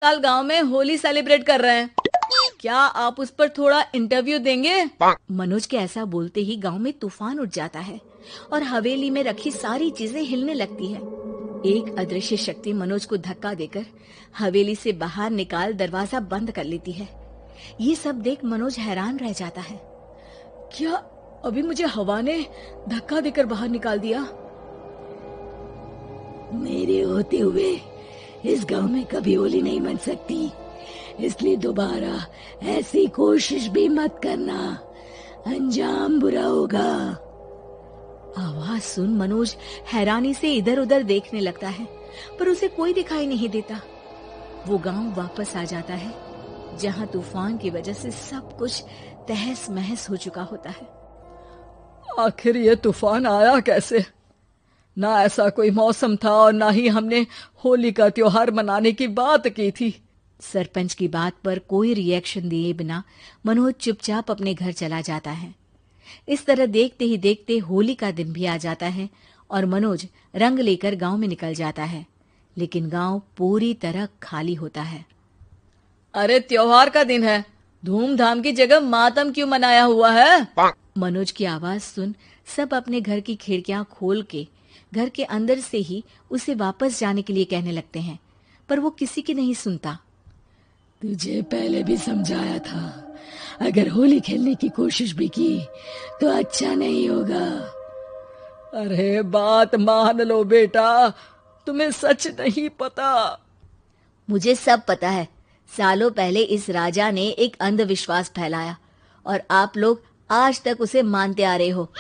साल गांव में होली सेलिब्रेट कर रहे हैं, क्या आप उस पर थोड़ा इंटरव्यू देंगे? मनोज के ऐसा बोलते ही गांव में तूफान उठ जाता है और हवेली में रखी सारी चीजें हिलने लगती है। एक अदृश्य शक्ति मनोज को धक्का देकर हवेली से बाहर निकाल दरवाजा बंद कर लेती है। ये सब देख मनोज हैरान रह जाता है। क्या अभी मुझे हवा ने धक्का देकर बाहर निकाल दिया? मेरे होते हुए इस गांव में कभी होली नहीं बन सकती, इसलिए दोबारा ऐसी कोशिश भी मत करना, अंजाम बुरा होगा। आवाज सुन मनोज हैरानी से इधर उधर देखने लगता है, पर उसे कोई दिखाई नहीं देता। वो गांव वापस आ जाता है, जहां तूफान की वजह से सब कुछ तहस महस हो चुका होता है। आखिर ये तूफान आया कैसे? ना ऐसा कोई मौसम था और ना ही हमने होली का त्योहार मनाने की बात की थी। सरपंच की बात पर कोई रिएक्शन दिए बिना मनोज चुपचाप अपने घर चला जाता है। इस तरह देखते ही देखते होली का दिन भी आ जाता है और मनोज रंग लेकर गांव में निकल जाता है, लेकिन गांव पूरी तरह खाली होता है। अरे त्योहार का दिन है, धूमधाम की जगह मातम क्यों मनाया हुआ है? मनोज की आवाज सुन सब अपने घर की खिड़कियां खोल के घर के अंदर से ही उसे वापस जाने के लिए कहने लगते हैं, पर वो किसी की नहीं सुनता। तुझे पहले भी समझाया था, अगर होली खेलने की कोशिश भी की तो अच्छा नहीं होगा। अरे बात मान लो बेटा, तुम्हें सच नहीं पता। मुझे सब पता है। सालों पहले इस राजा ने एक अंधविश्वास फैलाया और आप लोग आज तक उसे मानते आ रहे हो।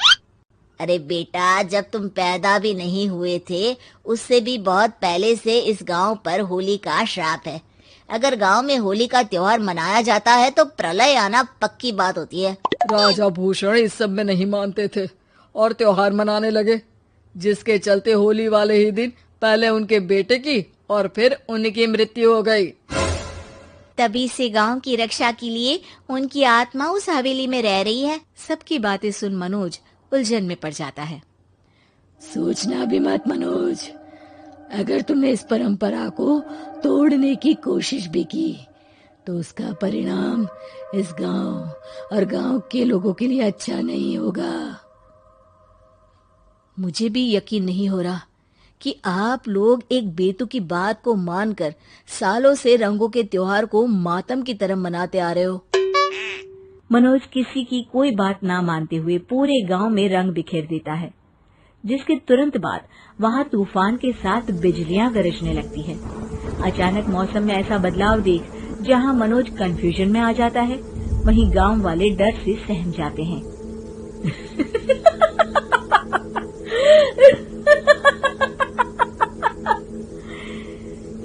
अरे बेटा, जब तुम पैदा भी नहीं हुए थे उससे भी बहुत पहले से इस गांव पर होली का श्राप है। अगर गांव में होली का त्योहार मनाया जाता है तो प्रलय आना पक्की बात होती है। राजा भूषण इस सब में नहीं मानते थे और त्योहार मनाने लगे, जिसके चलते होली वाले ही दिन पहले उनके बेटे की और फिर उनकी मृत्यु हो गई। तभी से गांव की रक्षा के लिए उनकी आत्मा उस हवेली में रह रही है। सबकी बातें सुन मनोज उलझन में पड़ जाता है। सोचना भी मत मनोज, अगर तुमने इस परंपरा को तोड़ने की कोशिश भी की तो उसका परिणाम इस गांव और गांव के लोगों के लिए अच्छा नहीं होगा। मुझे भी यकीन नहीं हो रहा कि आप लोग एक बेतुकी बात को मानकर सालों से रंगों के त्योहार को मातम की तरह मनाते आ रहे हो। मनोज किसी की कोई बात ना मानते हुए पूरे गांव में रंग बिखेर देता है, जिसके तुरंत बाद वहां तूफान के साथ बिजलियां गरजने लगती है। अचानक मौसम में ऐसा बदलाव देख जहां मनोज कंफ्यूजन में आ जाता है, वहीं गांव वाले डर से सहम जाते हैं।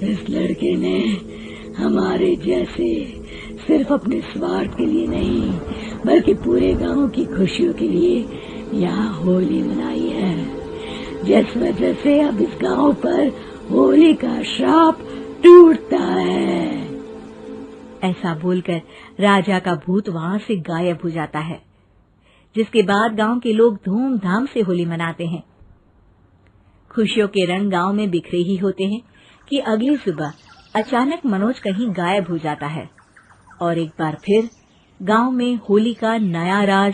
इस लड़के ने हमारे जैसे सिर्फ अपने स्वार्थ के लिए नहीं बल्कि पूरे गांव की खुशियों के लिए यहाँ होली मनाई है, जिस वजह से अब इस गांव पर होली का श्राप टूटता है। ऐसा बोलकर राजा का भूत वहां से गायब हो जाता है, जिसके बाद गांव के लोग धूमधाम से होली मनाते हैं। खुशियों के रंग गांव में बिखरे ही होते हैं कि अगली सुबह अचानक मनोज कहीं गायब हो जाता है और एक बार फिर गांव में होली का नया राज